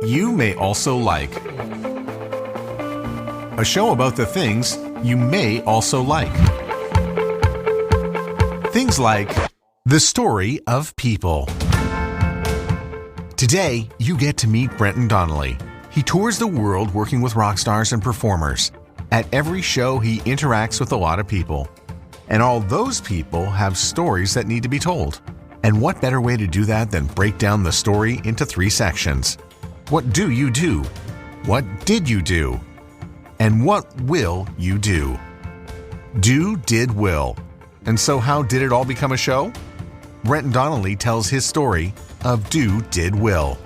you may also like. A show about the things you may also like. Things like the story of people. Today, you get to meet Brenton Donnelly. He tours the world working with rock stars and performers. At every show, he interacts with a lot of people. And all those people have stories that need to be told. And what better way to do that than break down the story into 3 sections? What do you do? What did you do? And what will you do? Do, did, will. And so how did it all become a show? Brenton Donnelly tells his story of do, did, will.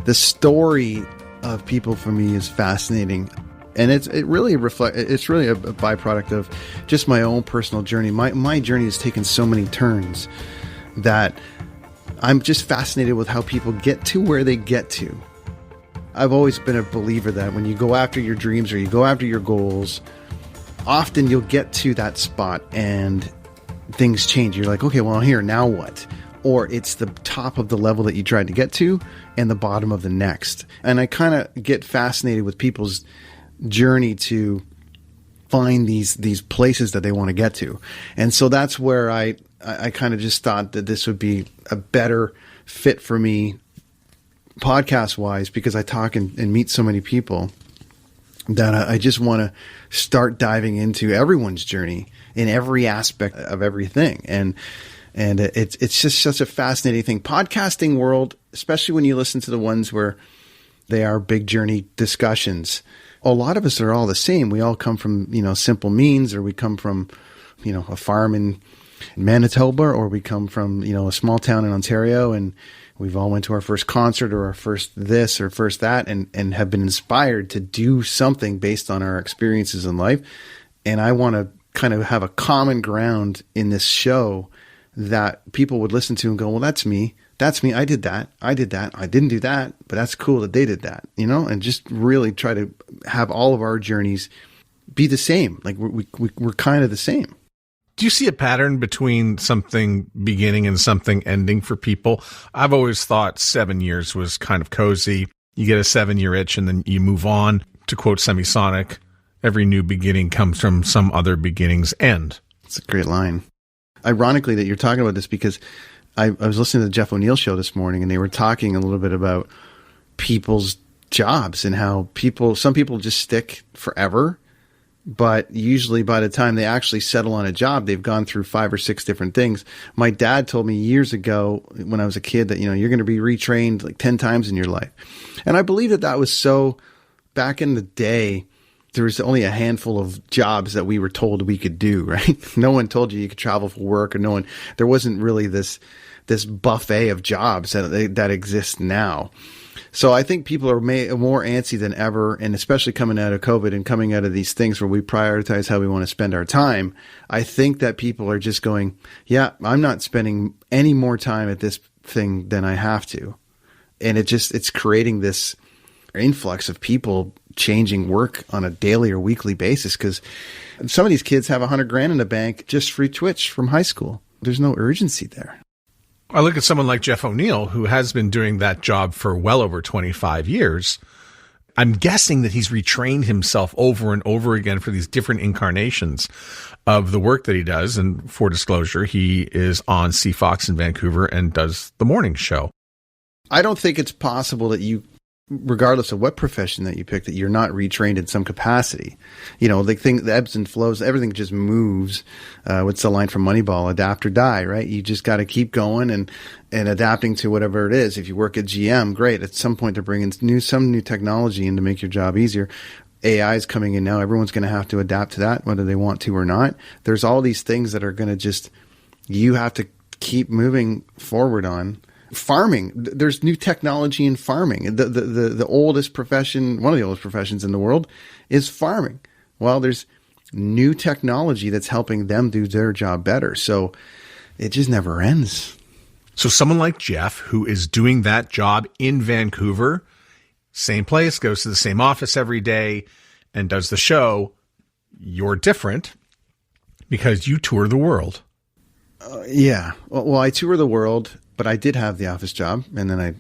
The story of people for me is fascinating. And it's really a byproduct of just my own personal journey. My journey has taken so many turns that I'm just fascinated with how people get to where they get to. I've always been a believer that when you go after your dreams or you go after your goals, often you'll get to that spot and things change. You're like, okay, well, I'm here, now what? Or it's the top of the level that you tried to get to and the bottom of the next. And I kind of get fascinated with people's journey to find these places that they want to get to. And so that's where I kind of just thought that this would be a better fit for me podcast wise, because I talk and meet so many people that I just want to start diving into everyone's journey in every aspect of everything. And it's just such a fascinating thing. Podcasting world, especially when you listen to the ones where they are big journey discussions. A lot of us are all the same. We all come from, simple means, or we come from, a farm in Manitoba, or we come from, a small town in Ontario, and we've all went to our first concert or our first this or first that, and have been inspired to do something based on our experiences in life. And I want to kind of have a common ground in this show that people would listen to and go, well, that's me. That's me. I did that. I didn't do that, but that's cool that they did that, and just really try to have all of our journeys be the same. Like we're kind of the same. Do you see a pattern between something beginning and something ending for people? I've always thought 7 years was kind of cozy. You get a 7-year itch and then you move on. To quote Semisonic, every new beginning comes from some other beginning's end. It's a great line. Ironically that you're talking about this, because I was listening to the Jeff O'Neill show this morning, and they were talking a little bit about people's jobs and how some people just stick forever. But usually by the time they actually settle on a job, they've gone through 5 or 6 different things. My dad told me years ago when I was a kid that, you're going to be retrained like 10 times in your life. And I believe that was so back in the day. There was only a handful of jobs that we were told we could do, right? No one told you could travel for work, or there wasn't really this buffet of jobs that exists now. So I think people are more antsy than ever, and especially coming out of COVID and coming out of these things where we prioritize how we want to spend our time. I think that people are just going, yeah, I'm not spending any more time at this thing than I have to. And it's creating this influx of people changing work on a daily or weekly basis, because some of these kids have $100,000 in the bank just free Twitch from high school. There's no urgency there. I look at someone like Jeff O'Neill, who has been doing that job for well over 25 years. I'm guessing that he's retrained himself over and over again for these different incarnations of the work that he does. And for disclosure, he is on CFox in Vancouver and does the morning show. I don't think it's possible that you, regardless of what profession that you pick, that you're not retrained in some capacity. The ebbs and flows, everything just moves. What's the line from Moneyball? Adapt or die, right? You just got to keep going and adapting to whatever it is. If you work at GM, great. At some point they're bringing some new technology in to make your job easier. AI is coming in now. Everyone's going to have to adapt to that, whether they want to or not. There's all these things that are going to you have to keep moving forward on. Farming, there's new technology in farming. The oldest profession, one of the oldest professions in the world, is farming. Well, there's new technology that's helping them do their job better. So it just never ends. So someone like Jeff, who is doing that job in Vancouver, same place, goes to the same office every day and does the show, you're different because you tour the world. Yeah. Well, I tour the world. But I did have the office job, and then I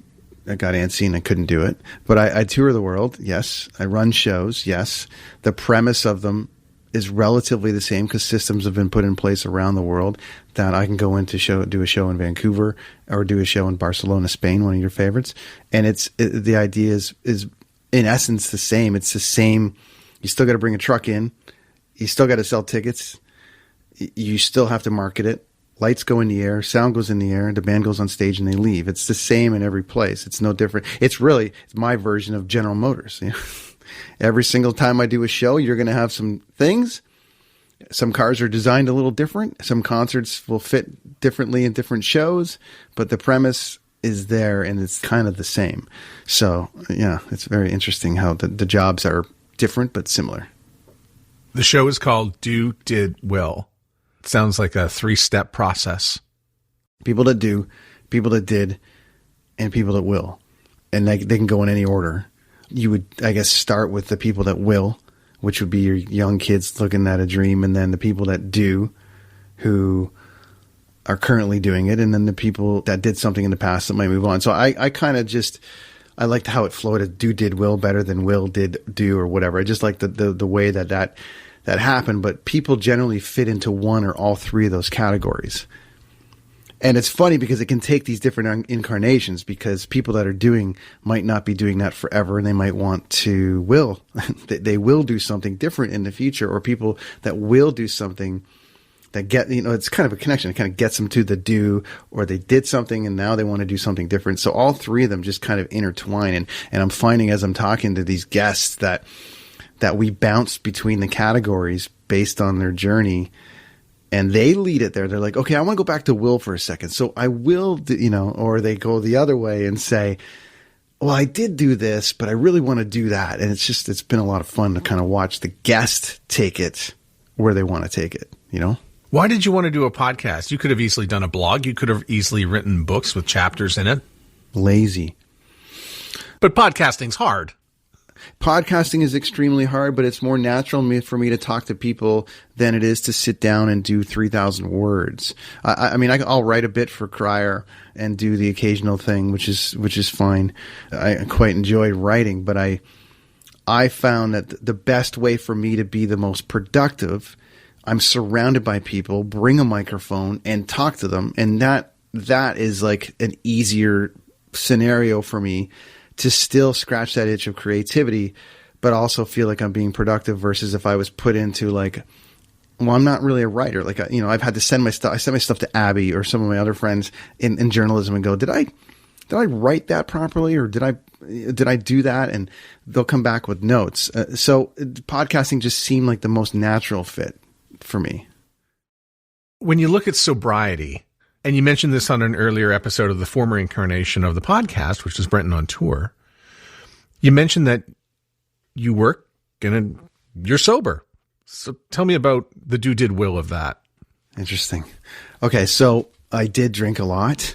I got antsy and I couldn't do it. But I tour the world. Yes. I run shows. Yes. The premise of them is relatively the same because systems have been put in place around the world that I can go into do a show in Vancouver or do a show in Barcelona, Spain, one of your favorites. And the idea is in essence the same. It's the same. You still got to bring a truck in. You still got to sell tickets. You still have to market it. Lights go in the air, sound goes in the air, the band goes on stage and they leave. It's the same in every place. It's no different. It's my version of General Motors. You know? Every single time I do a show, you're going to have some things. Some cars are designed a little different. Some concerts will fit differently in different shows, but the premise is there and it's kind of the same. So, yeah, it's very interesting how the jobs are different but similar. The show is called Do, Did, Will. It sounds like a 3-step process. People that do, people that did, and people that will. And they can go in any order. You would, I guess, start with the people that will, which would be your young kids looking at a dream, and then the people that do, who are currently doing it, and then the people that did something in the past that might move on. So I kind of just, I liked how it flowed. Do, did, will better than will, did, do, or whatever. I just like the way that happened. But people generally fit into one or all three of those categories. And it's funny because it can take these different incarnations because people that are doing might not be doing that forever, and they might want to they will do something different in the future, or people that will do something that it's kind of a connection. It kind of gets them to the do, or they did something and now they want to do something different. So all three of them just kind of intertwine. And I'm finding as I'm talking to these guests that we bounce between the categories based on their journey. And they lead it there. They're like, okay, I want to go back to will for a second. So I will, or they go the other way and say, well, I did do this, but I really want to do that. And it's been a lot of fun to kind of watch the guest take it where they want to take it, Why did you want to do a podcast? You could have easily done a blog. You could have easily written books with chapters in it. Lazy. But podcasting's hard. Podcasting is extremely hard, but it's more natural for me to talk to people than it is to sit down and do 3,000 words. I'll write a bit for Crier and do the occasional thing, which is fine. I quite enjoy writing, but I found that the best way for me to be the most productive, I'm surrounded by people, bring a microphone and talk to them. And that is like an easier scenario for me to still scratch that itch of creativity, but also feel like I'm being productive versus if I was put into I'm not really a writer. I've had to send my stuff. I sent my stuff to Abby or some of my other friends in journalism and go, did I write that properly? Or did I do that? And they'll come back with notes. So podcasting just seemed like the most natural fit for me. When you look at sobriety, and you mentioned this on an earlier episode of the former incarnation of the podcast, which is Brenton on Tour. You mentioned that you work and you're sober. So tell me about the do, did, will of that. Interesting. Okay, so I did drink a lot.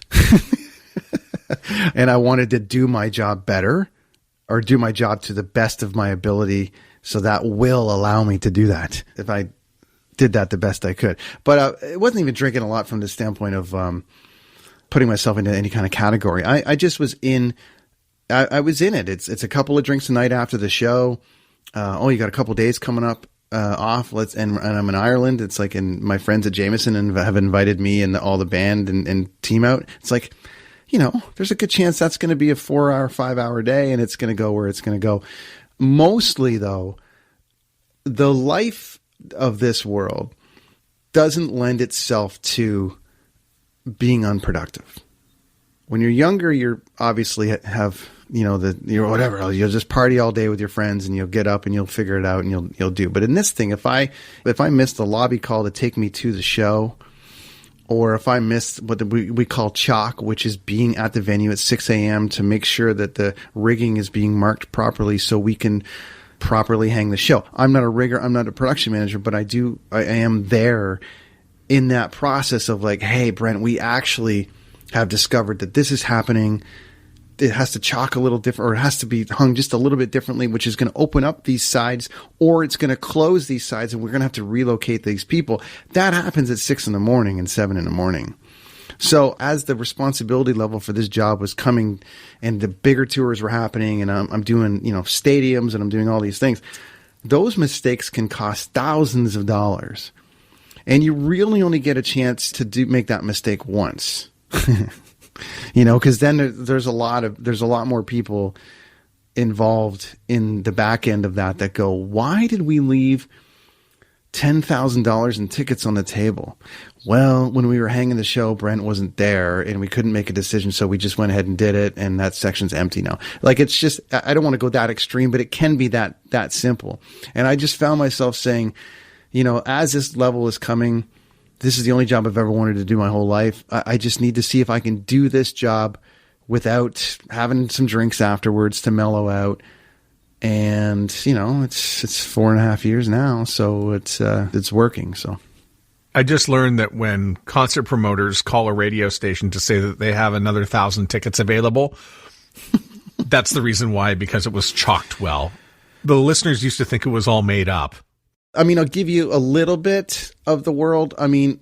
And I wanted to do my job better, or do my job to the best of my ability. So that will allow me to do that. If I did that the best I could. But it wasn't even drinking a lot from the standpoint of putting myself into any kind of category. I just was in I was in it. It's a couple of drinks a night after the show. You got a couple of days coming up off. And I'm in Ireland. It's like, and my friends at Jameson and have invited me and all the band and team out. It's like, there's a good chance that's going to be a 4-hour, 5-hour day, and it's going to go where it's going to go. Mostly though, the life of this world doesn't lend itself to being unproductive. When you're younger, you're obviously have, whatever, you'll just party all day with your friends and you'll get up and you'll figure it out and you'll do. But in this thing, if I missed the lobby call to take me to the show, or if I missed what we call chalk, which is being at the venue at 6 a.m. to make sure that the rigging is being marked properly so we can properly hang the show. I'm not a rigger. I'm not a production manager, but I am there in that process of like, hey, Brent, we actually have discovered that this is happening. It has to chalk a little different, or it has to be hung just a little bit differently, which is going to open up these sides, or it's going to close these sides, and we're going to have to relocate these people. That happens at 6 a.m. and 7 a.m. So as the responsibility level for this job was coming and the bigger tours were happening and I'm doing, stadiums and I'm doing all these things, those mistakes can cost thousands of dollars. And you really only get a chance to make that mistake once, because then there's a lot more people involved in the back end of that go, why did we leave $10,000 in tickets on the table? Well, when we were hanging the show, Brent wasn't there and we couldn't make a decision. So we just went ahead and did it. And that section's empty now. Like, it's just, I don't want to go that extreme, but it can be that simple. And I just found myself saying, as this level is coming, this is the only job I've ever wanted to do my whole life. I just need to see if I can do this job without having some drinks afterwards to mellow out. And, it's 4.5 years now. So it's working. So I just learned that when concert promoters call a radio station to say that they have another 1,000 tickets available, that's the reason why, because it was chalked well. The listeners used to think it was all made up. I mean, I'll give you a little bit of the world. I mean,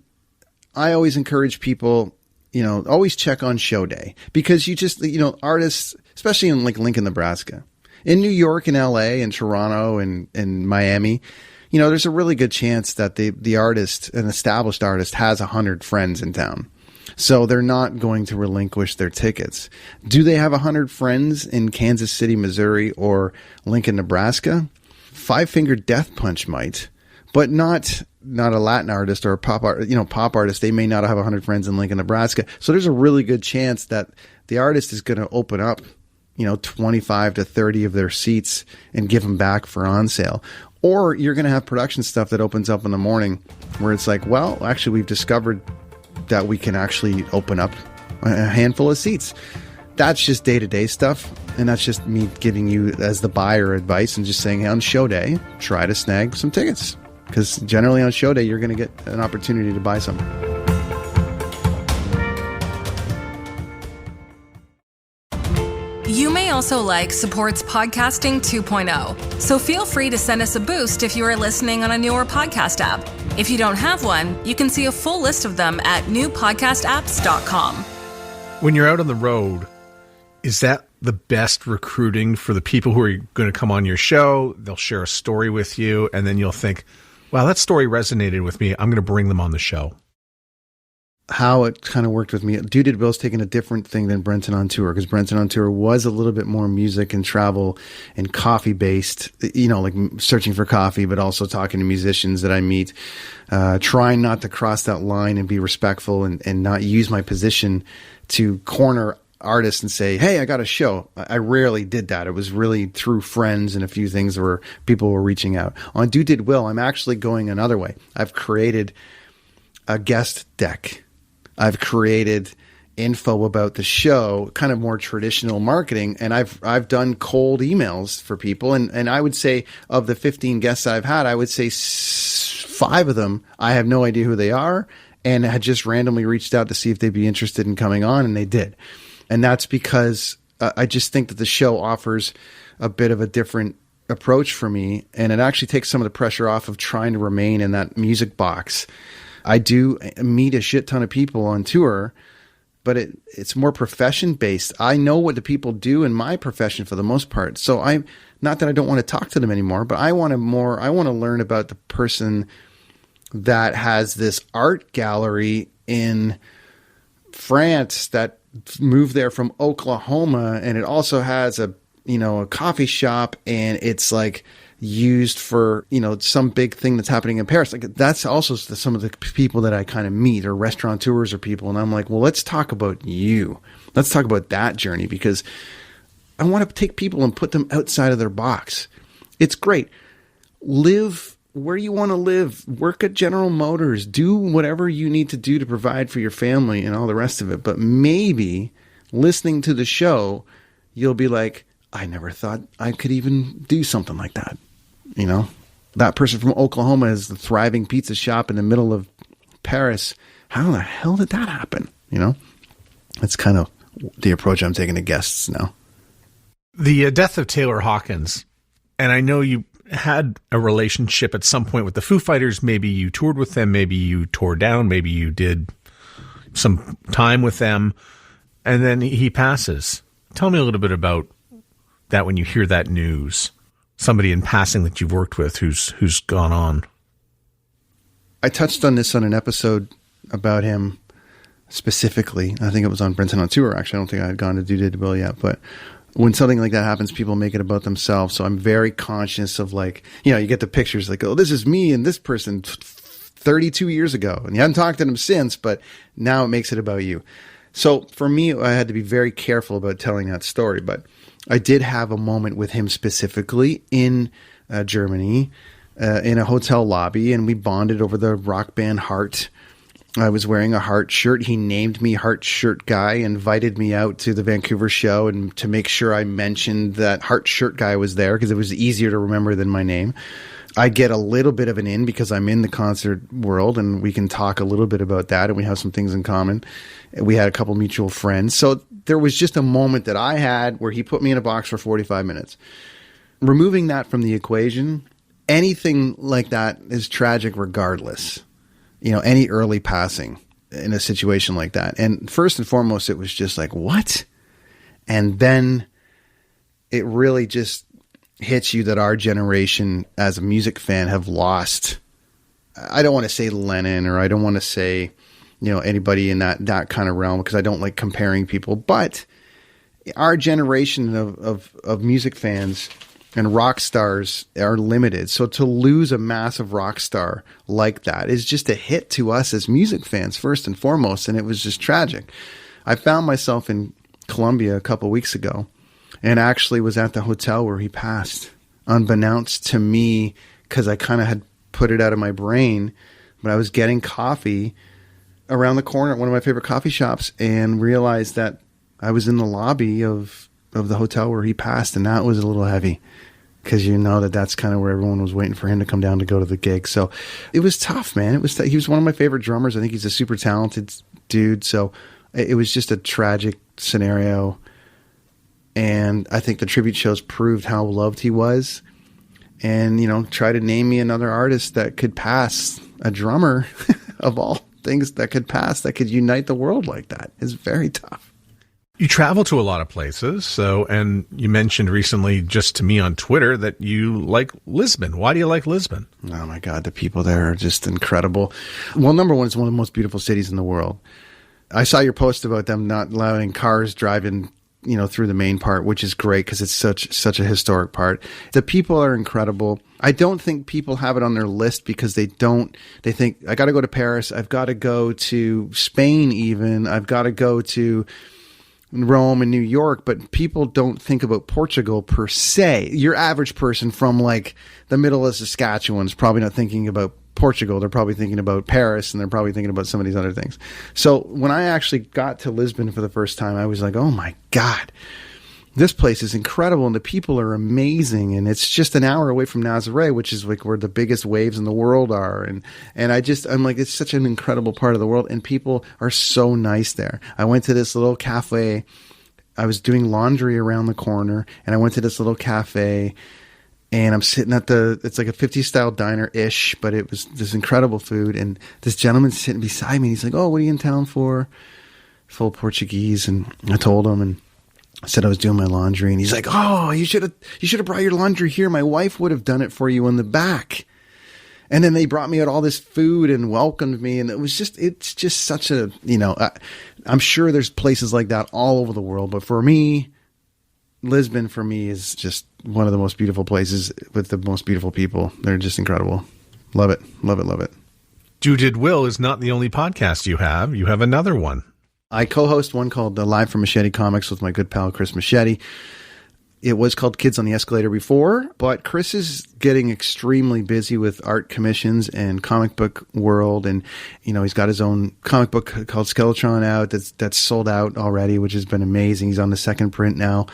I always encourage people, always check on show day, because you just, artists, especially in like Lincoln, Nebraska, in New York and LA and Toronto and Miami, there's a really good chance that the artist, an established artist, has 100 friends in town. So they're not going to relinquish their tickets. Do they have 100 friends in Kansas City, Missouri, or Lincoln, Nebraska? Five Finger Death Punch might, but not a Latin artist or a pop artist. They may not have 100 friends in Lincoln, Nebraska. So there's a really good chance that the artist is going to open up, 25 to 30 of their seats and give them back for on sale. Or you're going to have production stuff that opens up in the morning where it's like, well, actually, we've discovered that we can actually open up a handful of seats. That's just day-to-day stuff. And that's just me giving you, as the buyer, advice and just saying, hey, on show day, try to snag some tickets. Because generally on show day, you're going to get an opportunity to buy some. You may also like Support's Podcasting 2.0, so feel free to send us a boost if you are listening on a newer podcast app. If you don't have one, you can see a full list of them at newpodcastapps.com. When you're out on the road, is that the best recruiting for the people who are going to come on your show? They'll share a story with you, and then you'll think, wow, that story resonated with me. I'm going to bring them on the show. How it kind of worked with me. Dude Did Will's taken a different thing than Brenton on Tour, because Brenton on Tour was a little bit more music and travel and coffee based, like searching for coffee, but also talking to musicians that I meet, trying not to cross that line and be respectful and not use my position to corner artists and say, hey, I got a show. I rarely did that. It was really through friends and a few things where people were reaching out. On Dude Did Will, I'm actually going another way. I've created a guest deck. I've created info about the show, kind of more traditional marketing, and I've done cold emails for people, and I would say of the 15 guests I've had, I would say 5 of them I have no idea who they are, and had just randomly reached out to see if they'd be interested in coming on, and they did. And that's because I just think that the show offers a bit of a different approach for me, and it actually takes some of the pressure off of trying to remain in that music box. I do meet a shit ton of people on tour, but it's more profession based. I know what the people do in my profession for the most part. So not that I don't want to talk to them anymore, but I want to learn about the person that has this art gallery in France that moved there from Oklahoma, and it also has a coffee shop, and it's like used for, some big thing that's happening in Paris. Like, that's also some of the people that I kind of meet, or restaurateurs or people. And I'm like, well, let's talk about you. Let's talk about that journey, because I want to take people and put them outside of their box. It's great. Live where you want to live. Work at General Motors. Do whatever you need to do to provide for your family and all the rest of it. But maybe listening to the show, you'll be like, I never thought I could even do something like that. That person from Oklahoma is the thriving pizza shop in the middle of Paris. How the hell did that happen? That's kind of the approach I'm taking to guests now. The death of Taylor Hawkins, and I know you had a relationship at some point with the Foo Fighters. Maybe you toured with them. Maybe you tore down. Maybe you did some time with them, and then he passes. Tell me a little bit about that when you hear that news. Somebody in passing that you've worked with who's gone on. I touched on this on an episode about him specifically. I think it was on Brenton on Tour, actually. I don't think I had gone to Do Did Will yet, but when something like that happens, people make it about themselves. So I'm very conscious of, like, you know, you get the pictures like, oh, this is me and this person 32 years ago. And you haven't talked to them since, but now it makes it about you. So for me, I had to be very careful about telling that story. But I did have a moment with him specifically in Germany, in a hotel lobby, and we bonded over the rock band Heart. I was wearing a Heart shirt. He named me Heart Shirt Guy, invited me out to the Vancouver show, and to make sure I mentioned that Heart Shirt Guy was there because it was easier to remember than my name. I get a little bit of an in because I'm in the concert world, and we can talk a little bit about that, and we have some things in common. We had a couple mutual friends. So there was just a moment that I had where he put me in a box for 45 minutes. Removing that from the equation, anything like that is tragic regardless. You know, any early passing in a situation like that. And first and foremost, it was just like, what? And then it really just hits you that our generation as a music fan have lost. I don't want to say Lennon, or I don't want to say, you know, anybody in that kind of realm, because I don't like comparing people, but our generation of music fans and rock stars are limited. So to lose a massive rock star like that is just a hit to us as music fans, first and foremost. And it was just tragic. I found myself in Colombia a couple weeks ago, and actually was at the hotel where he passed, unbeknownst to me, because I kind of had put it out of my brain. But I was getting coffee around the corner at one of my favorite coffee shops, and realized that I was in the lobby of the hotel where he passed. And that was a little heavy, because you know that's kind of where everyone was waiting for him to come down to go to the gig. So it was tough, man. He was one of my favorite drummers. I think he's a super talented dude. So it was just a tragic scenario. And I think the tribute shows proved how loved he was. And, you know, try to name me another artist that could pass a drummer of all things that could pass, that could unite the world like that, is very tough. You travel to a lot of places, and you mentioned recently just to me on Twitter that you like Lisbon. Why do you like Lisbon? Oh my God, the people there are just incredible. Well, number one, it's one of the most beautiful cities in the world. I saw your post about them not allowing cars driving, you know, through the main part, which is great because it's such a historic part. The people are incredible. I don't think people have it on their list because they think, I got to go to Paris. I've got to go to Spain even. I've got to go to Rome and New York, but people don't think about Portugal per se. Your average person from like the middle of Saskatchewan is probably not thinking about Portugal. They're probably thinking about Paris, and they're probably thinking about some of these other things. So when I actually got to Lisbon for the first time, I was like, oh my God, this place is incredible, and the people are amazing, and it's just an hour away from Nazaré, which is like where the biggest waves in the world are. And I'm like, it's such an incredible part of the world, and people are so nice there. I went to this little cafe. I was doing laundry around the corner, and I went to this little cafe, and I'm sitting at it's like a 50s style diner-ish, but it was this incredible food. And this gentleman's sitting beside me, and he's like, oh, what are you in town for? Full Portuguese. And I told him, and I said I was doing my laundry, and he's like, oh, you should have brought your laundry here. My wife would have done it for you in the back. And then they brought me out all this food and welcomed me. And it's just such a, you know, I'm sure there's places like that all over the world. But for me, Lisbon for me is just one of the most beautiful places with the most beautiful people. They're just incredible. Love it. Love it. Love it. Do Did Will is not the only podcast you have. You have another one. I co-host one called Live from Machete Comics with my good pal, Chris Machete. It was called Kids on the Escalator before, but Chris is getting extremely busy with art commissions and comic book world. And, you know, he's got his own comic book called Skeletron out that's sold out already, which has been amazing. He's on the second print now.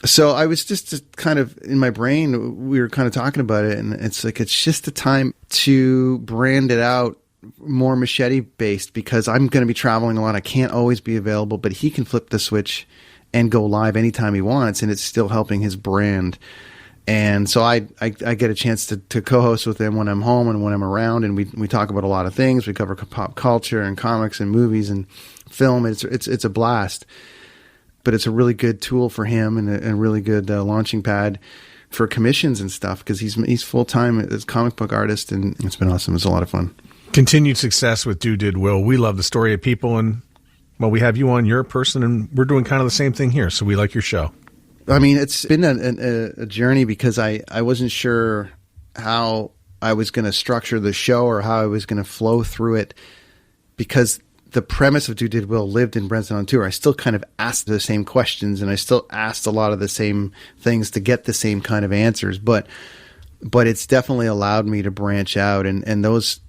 So I was just kind of in my brain, we were kind of talking about it, and it's like, it's just the time to brand it out more Machete based, because I'm going to be traveling a lot. I can't always be available, but he can flip the switch and go live anytime he wants, and it's still helping his brand And so I get a chance to co-host with him when I'm home and when I'm around, and we talk about a lot of things. We cover pop culture and comics and movies and film. It's a blast, but it's a really good tool for him and a really good launching pad for commissions and stuff, because he's full-time as comic book artist, and it's been awesome. It's a lot of fun. Continued success with Do Did Will. We love the story of people, and well, we have you on, you're a person, and we're doing kind of the same thing here, so we like your show. I mean, it's been a journey, because I wasn't sure how I was going to structure the show or how I was going to flow through it, because the premise of Do Did Will lived in Brenton on Tour. I still kind of asked the same questions, and I still asked a lot of the same things to get the same kind of answers, but it's definitely allowed me to branch out, and those,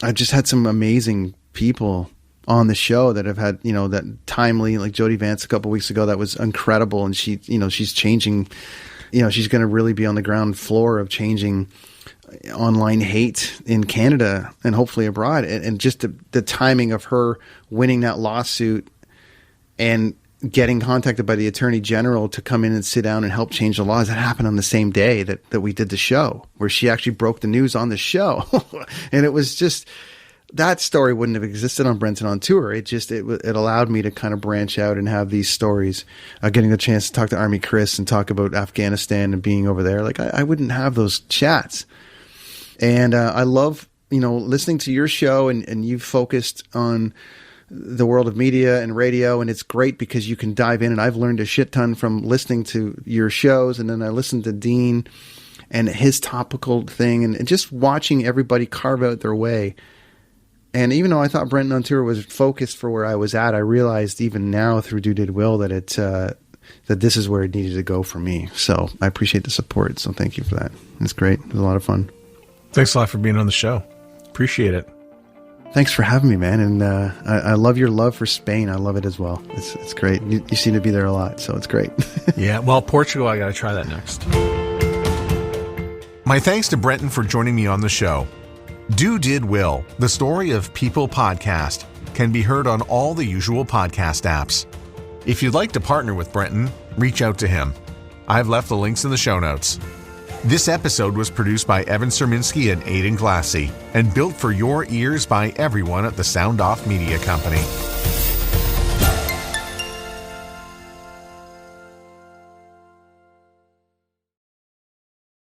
I've just had some amazing people on the show that have had, that timely, like Jody Vance a couple weeks ago, that was incredible. And she's changing, she's going to really be on the ground floor of changing online hate in Canada and hopefully abroad. And just the timing of her winning that lawsuit and getting contacted by the Attorney General to come in and sit down and help change the laws, that happened on the same day that we did the show, where she actually broke the news on the show. And it was just, that story wouldn't have existed on Brenton on Tour. It allowed me to kind of branch out and have these stories. Getting a chance to talk to Army Chris and talk about Afghanistan and being over there. Like, I wouldn't have those chats. And I love, listening to your show, and you've focused on the world of media and radio, and it's great because you can dive in, and I've learned a shit ton from listening to your shows. And then I listened to Dean and his topical thing, and just watching everybody carve out their way. And even though I thought Brenton on Tour was focused for where I was at, I realized even now through Do Did Will that that this is where it needed to go for me. So I appreciate the support. So thank you for that. It's great. It was a lot of fun. Thanks a lot for being on the show. Appreciate it. Thanks for having me, man. And I love your love for Spain. I love it as well. It's great. You seem to be there a lot, so it's great. Yeah, well, Portugal, I got to try that next. My thanks to Brenton for joining me on the show. Do Did Will, the Story of People podcast, can be heard on all the usual podcast apps. If you'd like to partner with Brenton, reach out to him. I've left the links in the show notes. This episode was produced by Evan Serminski and Aidan Glassy and built for your ears by everyone at the Sound Off Media Company.